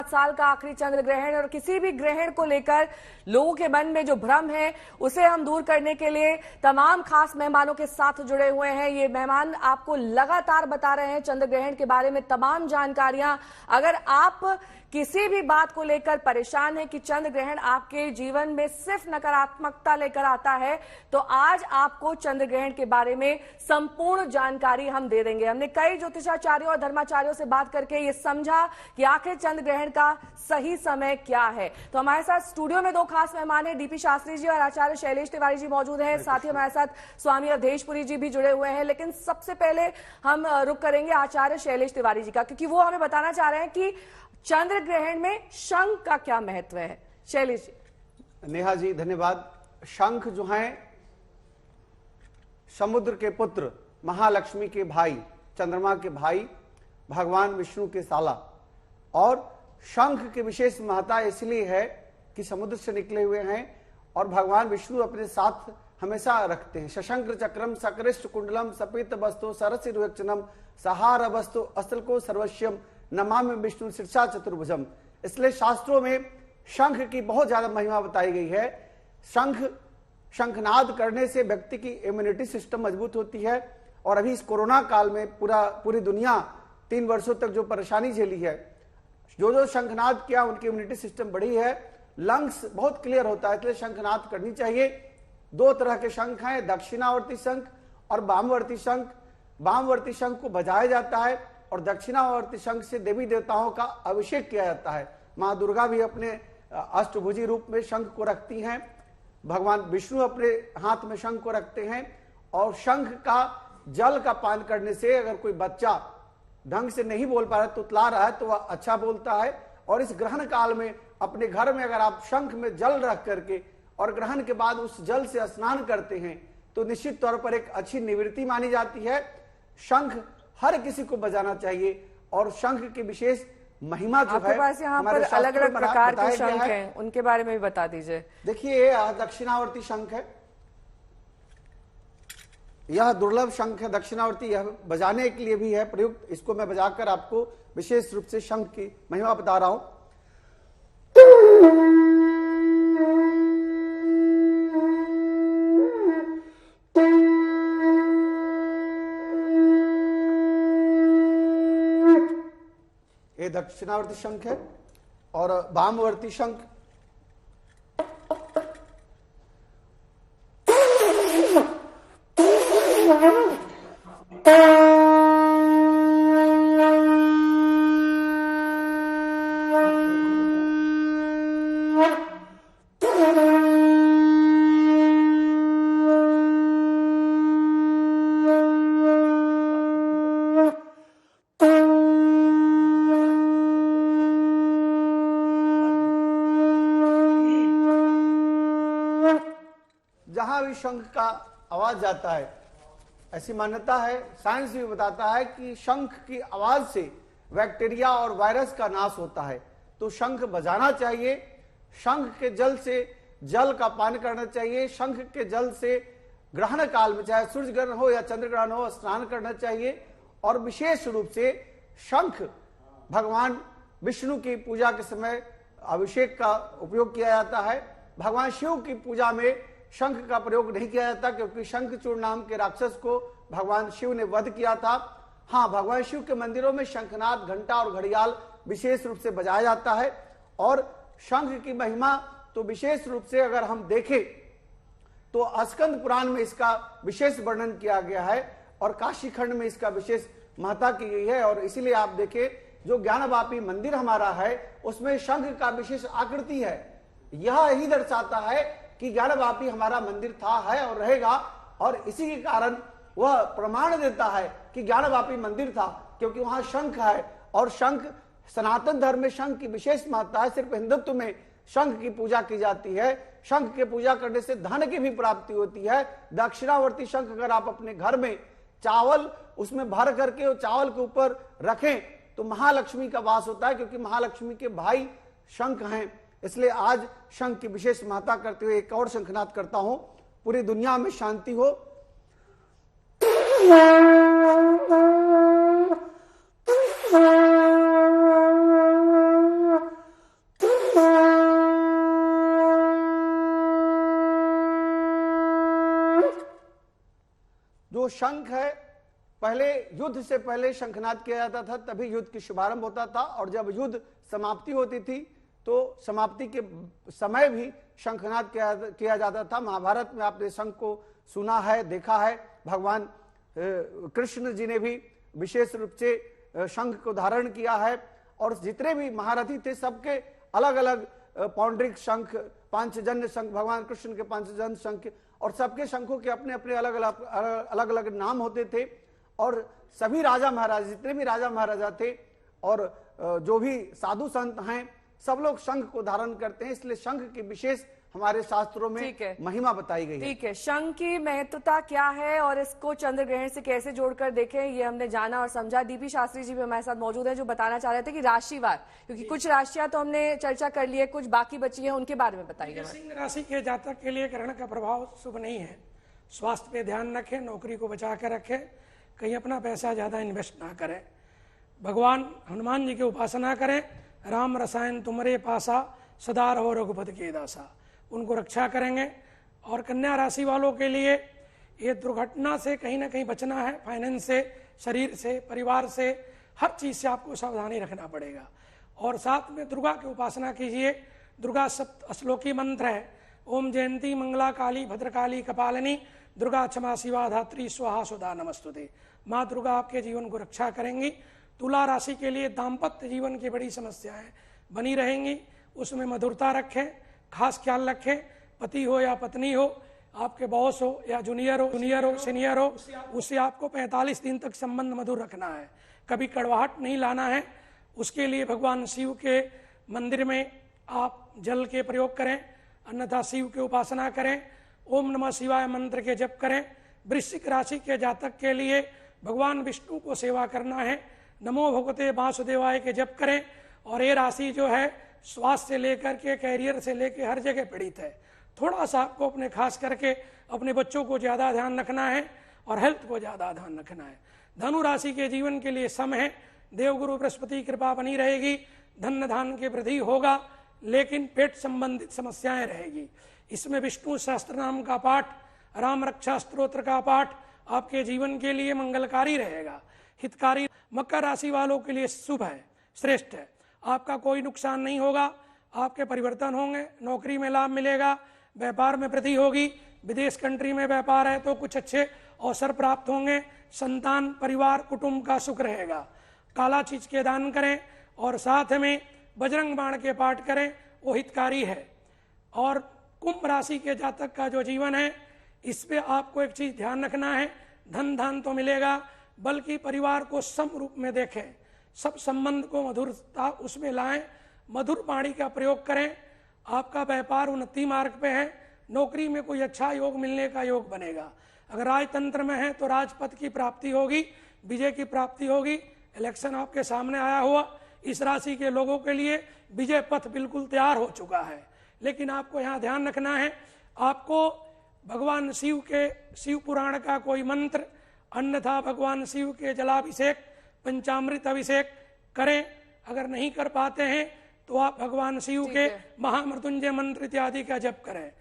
साल का आखिरी चंद्र ग्रहण, और किसी भी ग्रहण को लेकर लोगों के मन में जो भ्रम है उसे हम दूर करने के लिए तमाम खास मेहमानों के साथ जुड़े हुए हैं। ये मेहमान आपको लगातार बता रहे हैं चंद्र ग्रहण के बारे में तमाम जानकारियां। अगर आप किसी भी बात को लेकर परेशान है कि चंद्र ग्रहण आपके जीवन में सिर्फ नकारात्मकता लेकर आता है, तो आज आपको चंद्र ग्रहण के बारे में संपूर्ण जानकारी हम दे देंगे। हमने कई ज्योतिषाचार्यों और धर्माचार्यों से बात करके ये समझा कि आखिर चंद्र ग्रहण का सही समय क्या है। तो हमारे साथ स्टूडियो में दो खास मेहमान हैं, डीपी शास्त्री जी और आचार्य शैलेश तिवारी जी मौजूद हैं। साथ ही हमारे साथ स्वामी अवधेशपुरी जी भी जुड़े हुए हैं। लेकिन सबसे पहले हम रुख करेंगे आचार्य शैलेश तिवारी जी का, क्योंकि वो हमें बताना चाह रहे हैं कि चंद्र ग्रहण में शंख का क्या महत्व है। शैलेश जी। नेहा जी धन्यवाद। शंख जो हैं समुद्र के पुत्र, महालक्ष्मी के भाई, चंद्रमा के भाई, भगवान विष्णु के साला। और शंख की विशेष महत्ता इसलिए है कि समुद्र से निकले हुए हैं और भगवान विष्णु अपने साथ हमेशा रखते हैं। शशंकर चक्रम सकरिष्ट कुंडलम सपीत वस्तु सरसिरुचनम सहार वस्तु अस्त्र को सर्वस्यम नमामि विष्णु शीर्षा चतुर्भुजम। इसलिए शास्त्रों में शंख की बहुत ज्यादा महिमा बताई गई है। शंखनाद करने से व्यक्ति की इम्यूनिटी सिस्टम मजबूत होती है। और अभी इस कोरोना काल में पूरी दुनिया 3 वर्षों तक जो परेशानी झेली है, जो शंखनाद किया उनकी इम्यूनिटी सिस्टम बढ़ी है, लंग्स बहुत क्लियर होता है, इसलिए शंखनाद करनी चाहिए। 2 तरह के शंख हैं, दक्षिणावर्ती शंख और वामवर्ती शंख। वामवर्ती शंख को बजाया जाता है और दक्षिणावर्ती शंख से देवी देवताओं का अभिषेक किया जाता है। मां दुर्गा भी अपने अष्टभुजी रूप में शंख को रखती हैं, भगवान विष्णु अपने हाथ में शंख को रखते हैं। और शंख का जल का पान करने से अगर कोई बच्चा ढंग से नहीं बोल पा रहा है, तुतला रहा है, तो वह अच्छा बोलता है। और इस ग्रहण काल में अपने घर में अगर आप शंख में जल रख करके और ग्रहण के बाद उस जल से स्नान करते हैं तो निश्चित तौर पर एक अच्छी निवृत्ति मानी जाती है। शंख हर किसी को बजाना चाहिए और शंख की विशेष महिमा जो है, पास यहाँ पर अलग अलग प्रकार के शंख हैं, उनके बारे में भी बता दीजिए। देखिए दक्षिणावर्ती शंख है, यह दुर्लभ शंख है दक्षिणावर्ती, यह बजाने के लिए भी है प्रयुक्त। इसको मैं बजाकर आपको विशेष रूप से शंख की महिमा बता रहा हूं। ये दक्षिणावर्ती शंख है। और वामवर्ती शंख शंख का आवाज जाता है, ऐसी मान्यता है, साइंस भी बताता है कि शंख की आवाज से बैक्टीरिया और वायरस का नाश होता है। तो शंख बजाना चाहिए। शंख के जल से जल का पान करना चाहिए। शंख के जल से ग्रहण काल में चाहे सूर्य ग्रहण हो या चंद्र ग्रहण हो स्नान करना चाहिए। और विशेष रूप से शंख भगवान विष्णु की पूजा के समय अभिषेक का उपयोग किया जाता है। भगवान शिव की पूजा में शंख का प्रयोग नहीं किया जाता, क्योंकि शंखचूड़ नाम के राक्षस को भगवान शिव ने वध किया था। हाँ, भगवान शिव के मंदिरों में शंखनाद, घंटा और घड़ियाल विशेष रूप से बजाया जाता है। और शंख की महिमा तो विशेष रूप से अगर हम देखें तो स्कंद पुराण में इसका विशेष वर्णन किया गया है और काशी खंड में इसका विशेष महत्ता की गई है। और इसीलिए आप देखें जो ज्ञानवापी मंदिर हमारा है उसमें शंख का विशेष आकृति है। यह ही दर्शाता है कि ज्ञानवापी हमारा मंदिर था, है और रहेगा। और इसी के कारण वह प्रमाण देता है कि ज्ञानवापी मंदिर था, क्योंकि वहां शंख है। और शंख सनातन धर्म में शंख की विशेष महत्ता है। सिर्फ हिंदुत्व में शंख की पूजा की जाती है। शंख की पूजा करने से धन की भी प्राप्ति होती है। दक्षिणावर्ती शंख अगर आप अपने घर में चावल उसमें भर करके और चावल के ऊपर रखें तो महालक्ष्मी का वास होता है, क्योंकि महालक्ष्मी के भाई शंख हैं। इसलिए आज शंख की विशेष महत्ता करते हुए एक और शंखनाद करता हूं। पूरी दुनिया में शांति हो। शंख है, पहले युद्ध से पहले शंखनाद किया जाता था, तभी युद्ध की शुभारंभ होता था, और जब युद्ध समाप्ति होती थी तो समाप्ति के समय भी शंखनाद किया जाता था। महाभारत में आपने शंख को सुना है, देखा है। भगवान कृष्ण जी ने भी विशेष रूप से शंख को धारण किया है, और जितने भी महारथी थे सबके अलग अलग पौंड्रिक शंख, पांचजन्य शंख, भगवान कृष्ण के पांचजन्य शंख, और सबके शंखों के अपने अपने अलग अलग नाम होते थे। और सभी राजा महाराज, जितने भी राजा महाराजा थे और जो भी साधु संत हैं, सब लोग शंख को धारण करते हैं, इसलिए शंख की विशेष हमारे शास्त्रों में महिमा बताई गई है। ठीक है, शंख की महत्वता क्या है और इसको चंद्र ग्रहण से कैसे जोड़कर देखें, ये हमने जाना और समझा। डीपी शास्त्री जी भी हमारे साथ मौजूद हैं, जो बताना चाह रहे थे कि राशिवार, क्योंकि कुछ राशियां तो हमने चर्चा कर ली है, कुछ बाकी बची है, उनके बारे में बताइए। सिंह राशि के जातक के लिए ग्रहण का प्रभाव शुभ नहीं है। स्वास्थ्य पे ध्यान रखें, नौकरी को बचा कर रखें, कहीं अपना पैसा ज्यादा इन्वेस्ट ना करें। भगवान हनुमान जी की उपासना करें। राम रसायन तुमरे पासा, सदा रहो रघुपति के दासा, उनको रक्षा करेंगे। और कन्या राशि वालों के लिए ये दुर्घटना से कहीं ना कहीं बचना है, फाइनेंस से, शरीर से, परिवार से, हर चीज से आपको सावधानी रखना पड़ेगा। और साथ में दुर्गा की उपासना कीजिए। दुर्गा सप्त श्लोकी मंत्र है, ओम जयंती मंगला काली भद्रकाली कपालिनी दुर्गा क्षमा शिवा धात्री स्वाहा सुधा नमस्तुते। माँ दुर्गा आपके जीवन को रक्षा करेंगी। तुला राशि के लिए दाम्पत्य जीवन की बड़ी समस्याएं बनी रहेंगी, उसमें मधुरता रखें, खास ख्याल रखें। पति हो या पत्नी हो, आपके बॉस हो या जूनियर हो सीनियर हो, उससे आपको 45 दिन तक संबंध मधुर रखना है, कभी कड़वाहट नहीं लाना है। उसके लिए भगवान शिव के मंदिर में आप जल के प्रयोग करें, अन्यथा शिव की उपासना करें, ओम नमः शिवाय मंत्र के जप करें। वृश्चिक राशि के जातक के लिए भगवान विष्णु को सेवा करना है, नमो भगवते वासुदेवाय के जप करें। और ये राशि जो है स्वास्थ्य से लेकर के कैरियर से लेकर हर जगह पीड़ित है। थोड़ा सा आपको अपने खास करके अपने बच्चों को ज्यादा ध्यान रखना है और हेल्थ को ज्यादा ध्यान रखना है। धनु राशि के जीवन के लिए सम है, देवगुरु बृहस्पति कृपा बनी रहेगी, धन धान की वृद्धि होगा, लेकिन पेट संबंधित समस्याएं रहेगी। इसमें विष्णु सहस्त्र नाम का पाठ, राम रक्षा स्तोत्र का पाठ आपके जीवन के लिए मंगलकारी रहेगा, हितकारी। मकर राशि वालों के लिए शुभ है, श्रेष्ठ है, आपका कोई नुकसान नहीं होगा, आपके परिवर्तन होंगे, नौकरी में लाभ मिलेगा, व्यापार में वृद्धि होगी, विदेश कंट्री में व्यापार है तो कुछ अच्छे अवसर प्राप्त होंगे, संतान परिवार कुटुंब का सुख रहेगा। काला चीज के दान करें और साथ में बजरंग बाण के पाठ करें, वो हितकारी है। और कुंभ राशि के जातक का जो जीवन है, इस पे आपको एक चीज ध्यान रखना है, धन धान तो मिलेगा, बल्कि परिवार को सम रूप में देखें, सब संबंध को मधुरता उसमें लाएं, मधुर वाणी का प्रयोग करें। आपका व्यापार उन्नति मार्ग पे है, नौकरी में कोई अच्छा योग मिलने का योग बनेगा। अगर राजतंत्र में है तो राजपद की प्राप्ति होगी, विजय की प्राप्ति होगी। इलेक्शन आपके सामने आया हुआ, इस राशि के लोगों के लिए विजय पथ बिल्कुल तैयार हो चुका है। लेकिन आपको यहाँ ध्यान रखना है, आपको भगवान शिव के शिव पुराण का कोई मंत्र, अन्यथा भगवान शिव के जलाभिषेक, पंचामृत अभिषेक करें। अगर नहीं कर पाते हैं तो आप भगवान शिव के महामृत्युंजय मंत्र इत्यादि का जप करें।